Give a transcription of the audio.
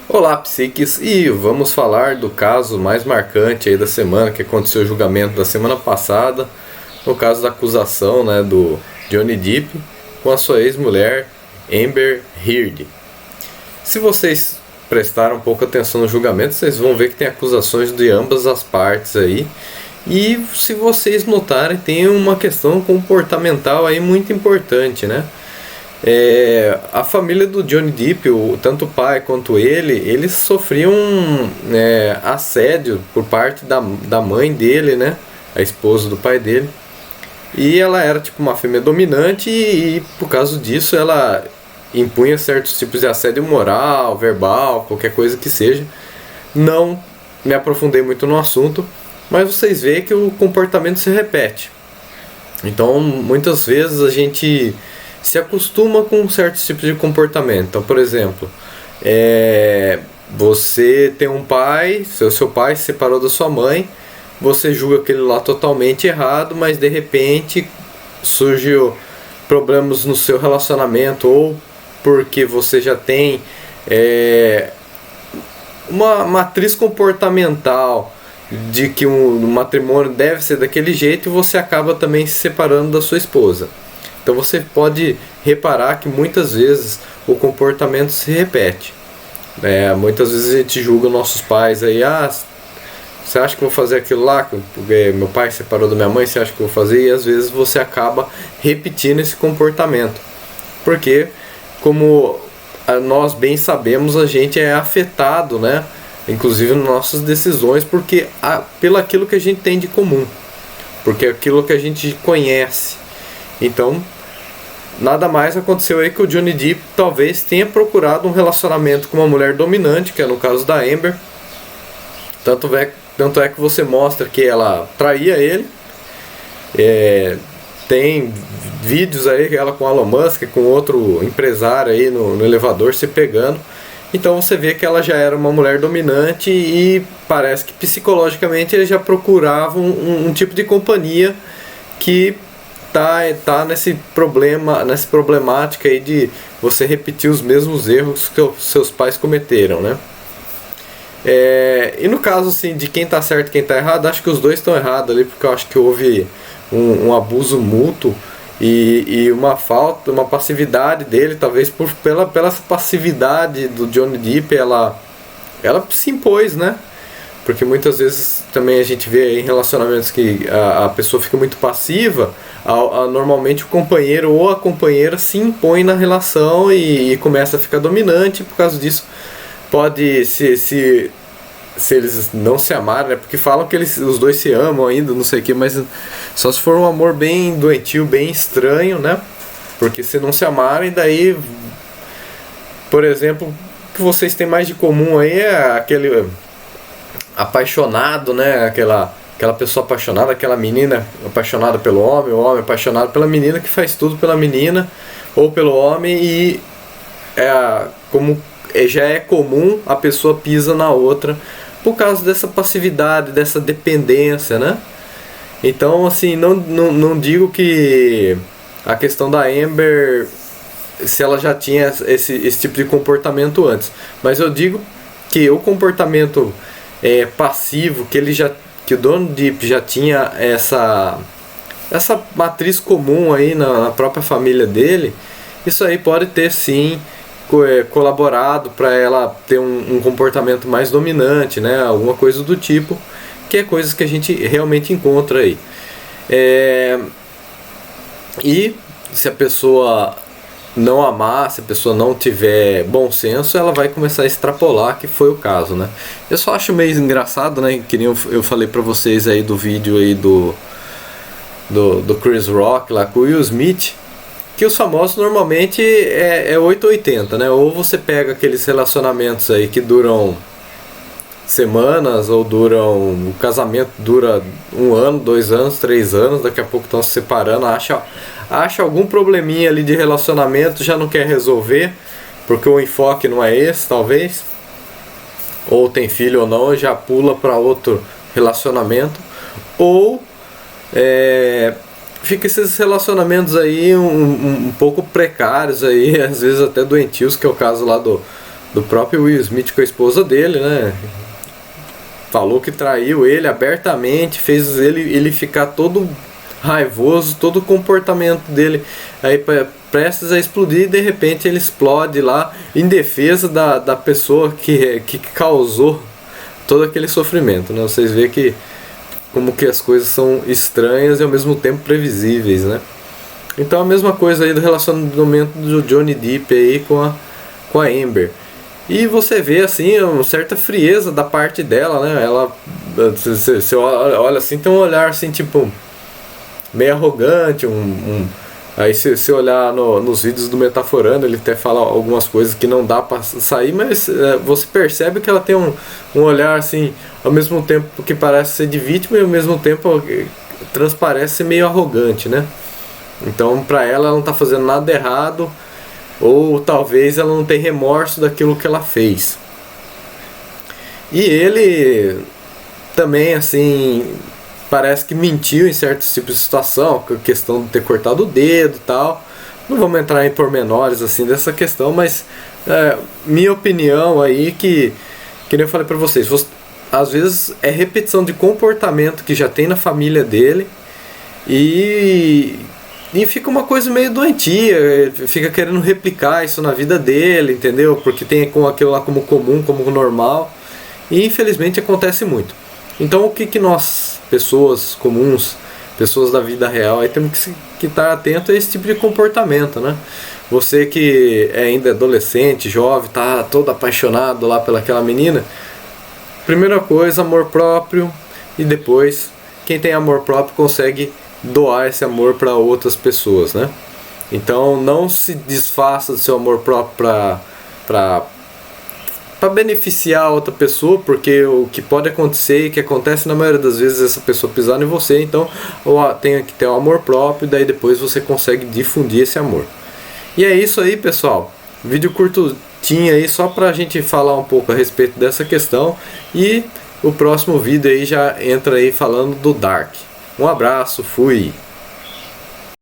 Olá, psiques, e vamos falar do caso mais marcante aí da semana, que aconteceu o julgamento da semana passada, no caso da acusação, do Johnny Depp com a sua ex-mulher Amber Heard. Se vocês prestaram um pouco atenção no julgamento, vocês vão ver que tem acusações de ambas as partes aí. E se vocês notarem, tem uma questão comportamental aí muito importante, né? A família do Johnny Depp, tanto o pai quanto ele, eles sofriam assédio por parte da mãe dele, né? A esposa do pai dele. E ela era tipo uma fêmea dominante e por causa disso ela impunha certos tipos de assédio moral, verbal, qualquer coisa que seja. Não me aprofundei muito no assunto, mas vocês veem que o comportamento se repete. Então muitas vezes a gente se acostuma com certos tipos de comportamento. Então, por exemplo, você tem um pai, seu pai se separou da sua mãe, você julga aquele lá totalmente errado, mas de repente surgiu problemas no seu relacionamento, ou porque você já tem uma matriz comportamental de que um matrimônio deve ser daquele jeito, e você acaba também se separando da sua esposa. Então você pode reparar que muitas vezes o comportamento se repete. Muitas vezes a gente julga nossos pais aí, você acha que eu vou fazer aquilo lá, porque meu pai se separou da minha mãe, você acha que eu vou fazer? E às vezes você acaba repetindo esse comportamento. Porque, como nós bem sabemos, a gente é afetado, né? Inclusive nas nossas decisões, pelo aquilo que a gente tem de comum. Porque é aquilo que a gente conhece. Então, nada mais aconteceu aí que o Johnny Depp talvez tenha procurado um relacionamento com uma mulher dominante, que é no caso da Amber. Tanto é que você mostra que ela traía ele. Tem vídeos aí ela com Elon Musk, com outro empresário aí no elevador se pegando. Então você vê que ela já era uma mulher dominante e parece que psicologicamente ele já procurava um tipo de companhia que tá nessa problemática aí de você repetir os mesmos erros que os seus pais cometeram, né? E no caso assim, de quem tá certo e quem tá errado, acho que os dois estão errados ali, porque eu acho que houve um abuso mútuo e uma passividade dele, talvez pela essa passividade do Johnny Depp, ela se impôs, né? Porque muitas vezes também a gente vê em relacionamentos que a pessoa fica muito passiva, normalmente o companheiro ou a companheira se impõe na relação e começa a ficar dominante. Por causa disso, pode se eles não se amarem, né? Porque falam que os dois se amam ainda, não sei o que, mas só se for um amor bem doentio, bem estranho, né? Porque se não se amarem, daí, por exemplo, o que vocês têm mais de comum aí é aquele apaixonado, né? Aquela pessoa apaixonada, aquela menina apaixonada pelo homem, o homem apaixonado pela menina, que faz tudo pela menina ou pelo homem, e como já é comum, a pessoa pisa na outra por causa dessa passividade, dessa dependência, né? Então, assim, não digo que a questão da Amber, se ela já tinha esse tipo de comportamento antes, mas eu digo que o comportamento passivo, que o Johnny Depp já tinha essa matriz comum aí na própria família dele, isso aí pode ter sim colaborado para ela ter um comportamento mais dominante, né? Alguma coisa do tipo, que é coisas que a gente realmente encontra aí. E se a pessoa não amar, se a pessoa não tiver bom senso, ela vai começar a extrapolar, que foi o caso, né? Eu só acho meio engraçado, né? Que nem eu falei pra vocês aí do vídeo aí do Chris Rock lá com o Will Smith, que os famosos normalmente é 880, né? Ou você pega aqueles relacionamentos aí que duram semanas, ou o casamento dura 1 ano, 2 anos, 3 anos, daqui a pouco estão se separando, acha algum probleminha ali de relacionamento, já não quer resolver, porque o enfoque não é esse, talvez, ou tem filho ou não, já pula para outro relacionamento, ou fica esses relacionamentos aí um pouco precários aí, às vezes até doentios, que é o caso lá do do próprio Will Smith com a esposa dele, né? Falou que traiu ele abertamente, fez ele ficar todo raivoso, todo o comportamento dele aí prestes a explodir, e de repente ele explode lá em defesa da pessoa que causou todo aquele sofrimento, né? Vocês veem que como que as coisas são estranhas e ao mesmo tempo previsíveis, né? Então a mesma coisa aí do relacionamento do Johnny Depp aí com a Amber. E você vê assim uma certa frieza da parte dela, né? Ela, você olha assim, tem um olhar assim tipo meio arrogante, aí se olhar nos vídeos do Metaforando, ele até fala algumas coisas que não dá pra sair, mas você percebe que ela tem um olhar assim, ao mesmo tempo que parece ser de vítima e ao mesmo tempo transparece ser meio arrogante, né? Então pra ela não tá fazendo nada errado, ou talvez ela não tenha remorso daquilo que ela fez. E ele também assim parece que mentiu em certos tipos de situação, com a questão de ter cortado o dedo e tal. Não vamos entrar em pormenores assim dessa questão, mas minha opinião aí que nem eu falei pra vocês, às vezes é repetição de comportamento que já tem na família dele e fica uma coisa meio doentia, fica querendo replicar isso na vida dele, entendeu? Porque tem aquilo lá como comum, como normal, e infelizmente acontece muito. Então o que nós, pessoas comuns, pessoas da vida real, aí temos que estar atento a esse tipo de comportamento, né? Você que é ainda adolescente, jovem, tá todo apaixonado lá pelaquela menina, primeira coisa, amor próprio, e depois, quem tem amor próprio consegue doar esse amor para outras pessoas, né? Então não se desfaça do seu amor próprio para beneficiar outra pessoa, porque o que pode acontecer e que acontece na maioria das vezes é essa pessoa pisar em você. Então tem que ter o amor próprio, e daí depois você consegue difundir esse amor. E é isso aí, pessoal, vídeo curtinho aí só pra gente falar um pouco a respeito dessa questão, e o próximo vídeo aí já entra aí falando do Dark. Um abraço, fui!